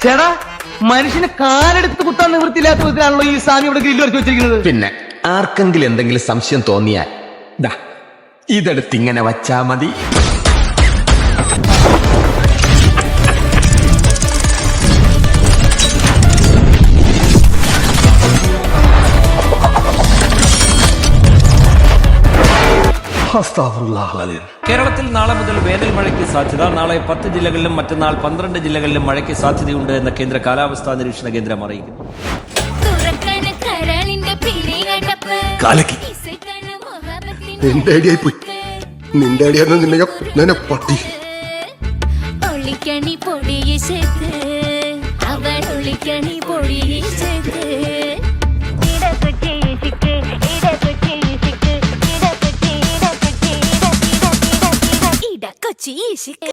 ചേടാ മനുഷ്യന് കാലെടുത്ത് കുത്താൻ നിവൃത്തിയില്ലാത്ത വിധത്തിലാണല്ലോ ഈ സ്വാമി ഇവിടെ ഗ്രില്ല് വരച്ച് വെച്ചിരിക്കുന്നത്. പിന്നെ ആർക്കെങ്കിലും എന്തെങ്കിലും സംശയം തോന്നിയാൽ ഇതെടുത്ത് ഇങ്ങനെ വച്ചാ മതി. കേരളത്തിൽ നാളെ മുതൽ വേനൽ മഴയ്ക്ക് സാധ്യത. നാളെ 10 ജില്ലകളിലും മറ്റന്നാൾ 12 ജില്ലകളിലും മഴയ്ക്ക് സാധ്യതയുണ്ട് എന്ന് കേന്ദ്ര കാലാവസ്ഥാ നിരീക്ഷണ കേന്ദ്രം അറിയിക്കുന്നു. നിന്റെ ഐഡിയ നിന്നെ പട്ടി ഒളിക്കണി പൊടിയിച്ചത് അവൾ ഒളിക്കണി പൊടിയിച്ചത് ഇടക്കൊച്ചി